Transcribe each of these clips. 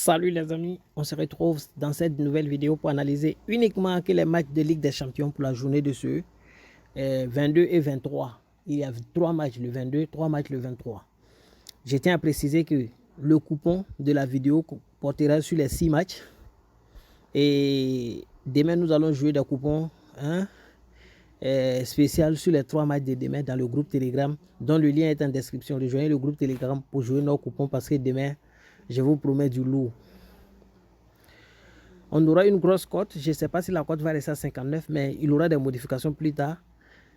Salut les amis, on se retrouve dans cette nouvelle vidéo pour analyser uniquement que les matchs de Ligue des Champions pour la journée de ce 22 et 23. Il y a 3 matchs le 22, 3 matchs le 23. Je tiens à préciser que le coupon de la vidéo portera sur les 6 matchs. Et demain, nous allons jouer des coupons spécial sur les 3 matchs de demain dans le groupe Telegram, dont le lien est en description. Rejoignez le groupe Telegram pour jouer nos coupons parce que demain, je vous promets du lourd. On aura une grosse cote. Je ne sais pas si la cote va rester à 59, mais il y aura des modifications plus tard.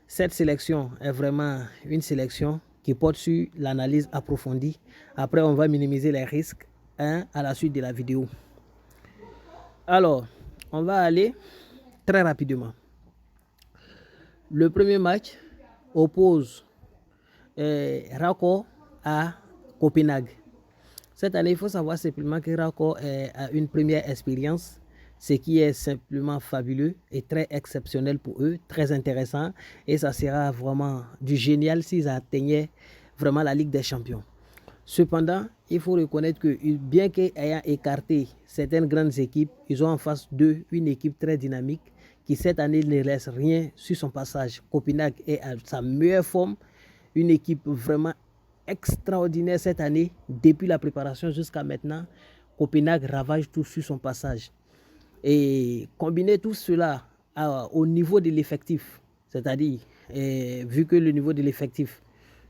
Cette sélection est vraiment une sélection qui porte sur l'analyse approfondie. Après, on va minimiser les risques à la suite de la vidéo. Alors, on va aller très rapidement. Le premier match oppose Raccord à Copenhague. Cette année, il faut savoir simplement que Raccord a une première expérience, ce qui est simplement fabuleux et très exceptionnel pour eux, très intéressant. Et ça sera vraiment du génial s'ils atteignaient vraiment la Ligue des Champions. Cependant, il faut reconnaître que bien qu'ayant écarté certaines grandes équipes, ils ont en face d'eux une équipe très dynamique qui cette année ne laisse rien sur son passage. Copenhague est à sa meilleure forme, une équipe vraiment extraordinaire cette année, depuis la préparation jusqu'à maintenant. Copenhague ravage tout sur son passage. Et combiner tout cela au niveau de l'effectif, c'est-à-dire, vu que le niveau de l'effectif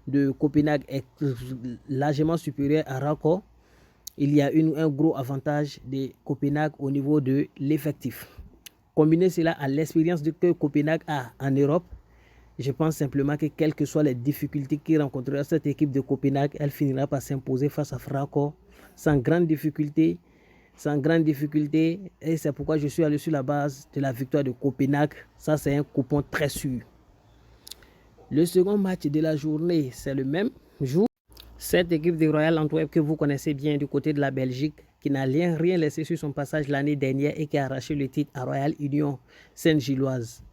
de Copenhague est largement supérieur à Raccord, il y a un gros avantage de Copenhague au niveau de l'effectif. Combiner cela à l'expérience que Copenhague a en Europe, je pense simplement que quelles que soient les difficultés qu'il rencontrera cette équipe de Copenhague, elle finira par s'imposer face à Raccord sans grande difficulté. Et c'est pourquoi je suis allé sur la base de la victoire de Copenhague. Ça, c'est un coupon très sûr. Le second match de la journée, c'est le même jour. Cette équipe de Royal Antwerp que vous connaissez bien du côté de la Belgique, qui n'a rien laissé sur son passage l'année dernière et qui a arraché le titre à Royal Union Sainte-Gilloise.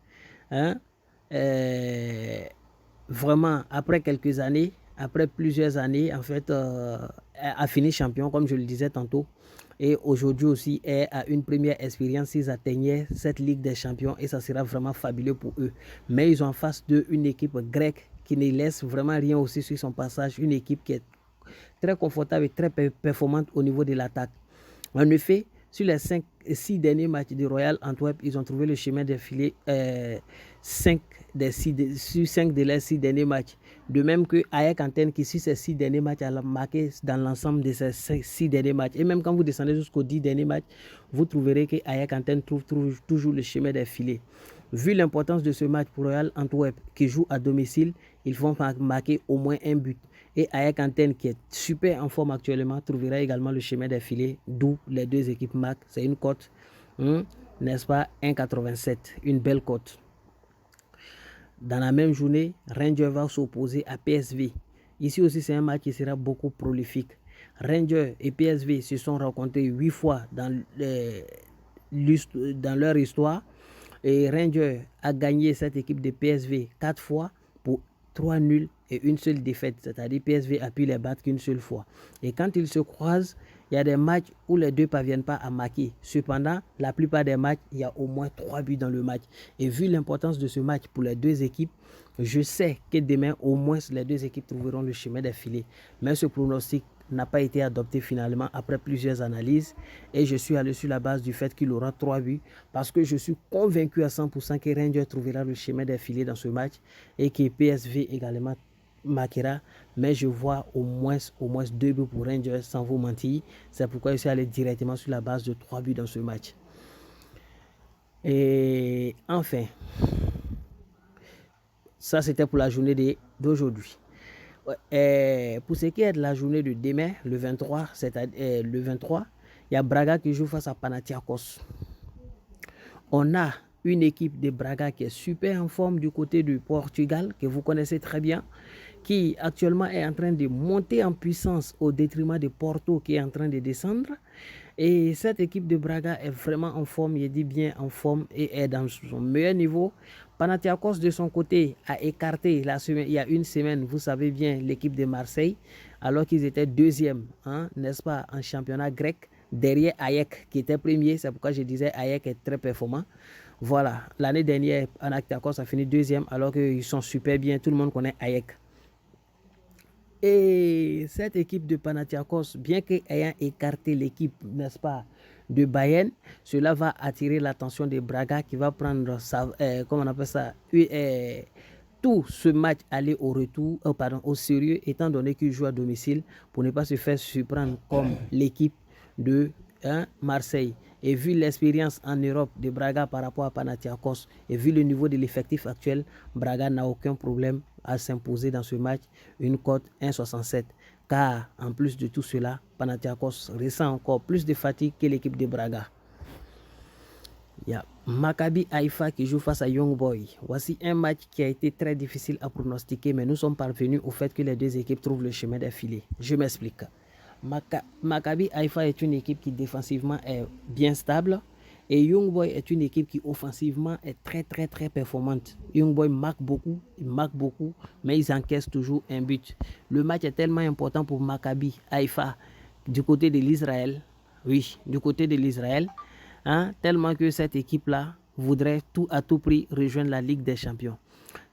Vraiment, après quelques années, après plusieurs années, en fait, a fini champion, comme je le disais tantôt. Et aujourd'hui aussi, est à une première expérience s'ils atteignaient cette Ligue des Champions et ça sera vraiment fabuleux pour eux. Mais ils ont en face d'eux une équipe grecque qui ne laisse vraiment rien aussi sur son passage, une équipe qui est très confortable et très performante au niveau de l'attaque. En effet, sur les 6 derniers matchs de Royal Antwerp, ils ont trouvé le chemin des filets 5 de leurs 6 derniers matchs. De même que Ajax Antenne qui sur ces 6 derniers matchs a marqué dans l'ensemble de ces 6 derniers matchs. Et même quand vous descendez jusqu'aux 10 derniers matchs, vous trouverez que Ajax Antenne trouve toujours le chemin des filets. Vu l'importance de ce match pour Royal Antwerp qui joue à domicile, ils vont marquer au moins un but. Et Ajax Antenne qui est super en forme actuellement trouvera également le chemin des filets, d'où les deux équipes marquent. C'est une cote, n'est-ce pas, 1,87, une belle cote. Dans la même journée, Rangers va s'opposer à PSV. Ici aussi, c'est un match qui sera beaucoup prolifique. Rangers et PSV se sont rencontrés 8 fois dans leur histoire. Et Rangers a gagné cette équipe de PSV 4 fois pour 3 nuls et une seule défaite. C'est-à-dire PSV a pu les battre qu'une seule fois. Et quand ils se croisent, il y a des matchs où les deux ne parviennent pas à marquer. Cependant, la plupart des matchs, il y a au moins 3 buts dans le match. Et vu l'importance de ce match pour les deux équipes, je sais que demain, au moins, les deux équipes trouveront le chemin des filets. Mais ce pronostic n'a pas été adopté finalement après plusieurs analyses. Et je suis allé sur la base du fait qu'il aura 3 buts. Parce que je suis convaincu à 100% que Rangers trouvera le chemin des filets dans ce match. Et que PSV également marquera, mais je vois au moins 2 buts pour Rangers sans vous mentir. C'est pourquoi je suis allé directement sur la base de 3 buts dans ce match. Et enfin, ça c'était pour la journée d'aujourd'hui. Pour ce qui est de la journée de demain, le 23, il y a Braga qui joue face à Panathinaikos. On a une équipe de Braga qui est super en forme du côté du Portugal, que vous connaissez très bien, qui actuellement est en train de monter en puissance au détriment de Porto qui est en train de descendre. Et cette équipe de Braga est vraiment en forme, il dit bien en forme et est dans son meilleur niveau. Panathinaikos de son côté a écarté il y a une semaine, vous savez bien, l'équipe de Marseille, alors qu'ils étaient deuxième, n'est-ce pas, en championnat grec. derrière Hayek qui était premier. C'est pourquoi je disais Hayek est très performant. Voilà, l'année dernière, Panathinaikos a fini deuxième alors qu'ils sont super bien. Tout le monde connaît Hayek. Et cette équipe de Panathinaikos, bien qu'ayant écarté l'équipe, n'est-ce pas, de Bayern, cela va attirer l'attention de Braga qui va prendre comment on appelle ça, tout ce match aller au retour, au sérieux, étant donné qu'il joue à domicile pour ne pas se faire surprendre comme l'équipe de Marseille. Et vu l'expérience en Europe de Braga par rapport à Panathinaikos et vu le niveau de l'effectif actuel, Braga n'a aucun problème à s'imposer dans ce match une cote 1,67. Car en plus de tout cela, Panathinaikos ressent encore plus de fatigue que l'équipe de Braga. Il y a Maccabi Haïfa qui joue face à Young Boy. Voici un match qui a été très difficile à pronostiquer, mais nous sommes parvenus au fait que les deux équipes trouvent le chemin des filets. Je m'explique. Maccabi Haïfa est une équipe qui défensivement est bien stable et Young Boy est une équipe qui offensivement est très performante. Young Boy marque beaucoup, mais ils encaissent toujours un but. Le match est tellement important pour Maccabi Haïfa du côté de l'Israël. Oui, du côté de l'Israël. Tellement que cette équipe-là voudrait à tout prix rejoindre la Ligue des Champions.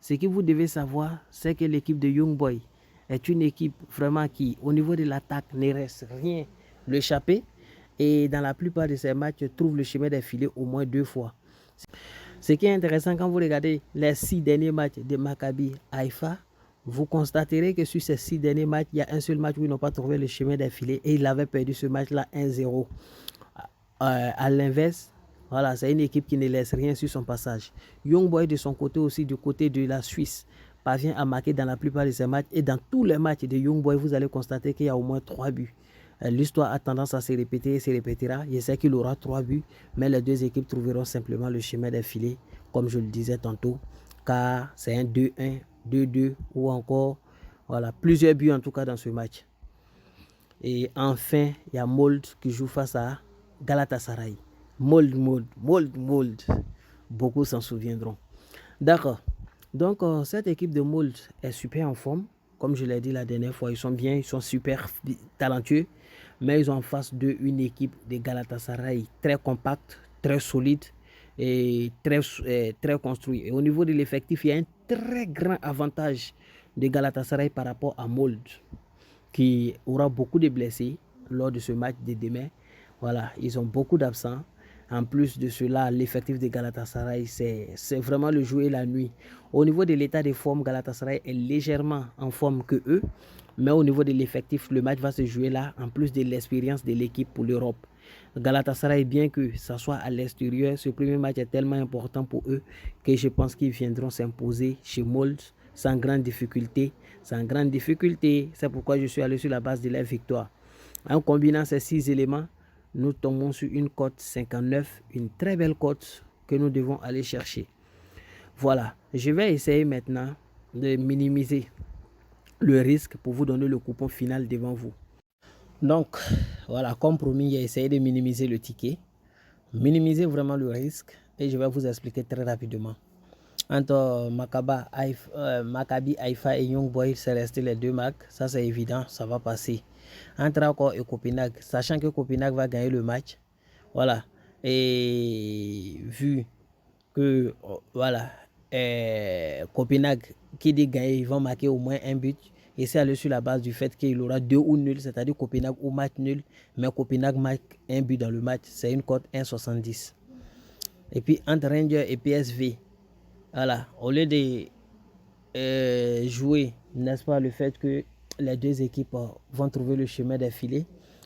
Ce que vous devez savoir, c'est que l'équipe de Young Boy est une équipe vraiment qui, au niveau de l'attaque, ne reste rien l'échapper. Et dans la plupart de ces matchs, trouve le chemin des filets au moins 2 fois. Ce qui est intéressant quand vous regardez les 6 derniers matchs de Maccabi Haïfa, vous constaterez que sur ces 6 derniers matchs, il y a un seul match où ils n'ont pas trouvé le chemin des filets et ils avaient perdu ce match-là 1-0. À l'inverse, voilà, c'est une équipe qui ne laisse rien sur son passage. Young Boy de son côté aussi, du côté de la Suisse, parvient à marquer dans la plupart de ses matchs. Et dans tous les matchs de Young Boy, vous allez constater qu'il y a au moins 3 buts. L'histoire a tendance à se répéter et se répétera. Je sais qu'il aura 3 buts, mais les deux équipes trouveront simplement le chemin des filets, comme je le disais tantôt, car c'est un 2-1, 2-2 ou encore voilà, plusieurs buts en tout cas dans ce match. Et enfin, il y a Mold qui joue face à Galatasaray. Mold. Beaucoup s'en souviendront. D'accord. Donc, cette équipe de Mold est super en forme. Comme je l'ai dit la dernière fois, ils sont bien, ils sont super talentueux. Mais ils ont en face d'eux une équipe de Galatasaray très compacte, très solide et très construite. Et au niveau de l'effectif, il y a un très grand avantage de Galatasaray par rapport à Mold, qui aura beaucoup de blessés lors de ce match de demain. Voilà, ils ont beaucoup d'absents. En plus de cela, l'effectif de Galatasaray, c'est vraiment le jour et la nuit. Au niveau de l'état de forme, Galatasaray est légèrement en forme que eux. Mais au niveau de l'effectif, le match va se jouer là, en plus de l'expérience de l'équipe pour l'Europe. Galatasaray, bien que ça soit à l'extérieur, ce premier match est tellement important pour eux que je pense qu'ils viendront s'imposer chez Mold sans grande difficulté. C'est pourquoi je suis allé sur la base de la victoire. En combinant ces 6 éléments, nous tombons sur une cote 59, une très belle cote que nous devons aller chercher. Voilà, je vais essayer maintenant de minimiser le risque pour vous donner le coupon final devant vous. Donc, voilà, comme promis, j'ai essayé de minimiser le ticket, minimiser vraiment le risque et je vais vous expliquer très rapidement. Entre Maccabi Haïfa et Young Boy, c'est resté les 2 marques. Ça, c'est évident, ça va passer. Entre Accor et Copenhague, sachant que Copenhague va gagner le match. Voilà. Et vu que, voilà, Copenhague, qui dit gagner, ils vont marquer au moins un but. Et c'est allé sur la base du fait qu'il aura 2 ou nul, c'est-à-dire Copenhague ou match nul. Mais Copenhague marque un but dans le match. C'est une cote 1,70. Et puis, entre Rangers et PSV, voilà, au lieu de jouer, n'est-ce pas, le fait que les deux équipes vont trouver le chemin des filets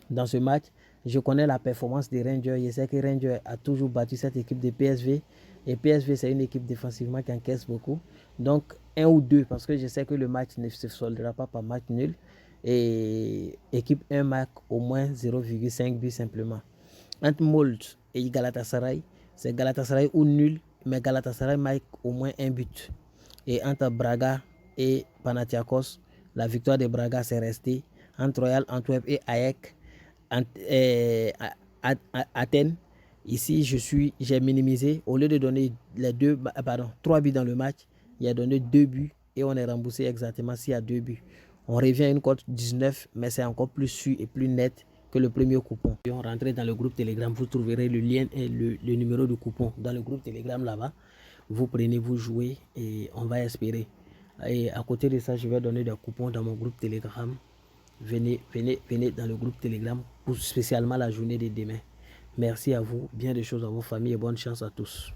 dans ce match, je connais la performance des Rangers. Je sais que Rangers a toujours battu cette équipe de PSV. Et PSV, c'est une équipe défensivement qui encaisse beaucoup. Donc, 1 ou 2, parce que je sais que le match ne se soldera pas par match nul. Et équipe 1 marque au moins 0,5 but simplement. Entre Mold et Galatasaray, c'est Galatasaray ou nul, mais Galatasaray marque au moins un but. Et entre Braga et Panathinaikos, la victoire de Braga s'est restée. Entre Royal Antwerp et Hayek, Athènes, ici j'ai minimisé. Au lieu de donner 3 buts dans le match, il a donné 2 buts et on est remboursé exactement s'il y a 2 buts. On revient à une cote 19, mais c'est encore plus sûr et plus net que le premier coupon. Rentrez dans le groupe Telegram, vous trouverez le lien et le numéro de coupon dans le groupe Telegram là-bas. Vous prenez, vous jouez et on va espérer. Et à côté de ça, je vais donner des coupons dans mon groupe Telegram. Venez dans le groupe Telegram pour spécialement la journée de demain. Merci à vous, bien des choses à vos familles et bonne chance à tous.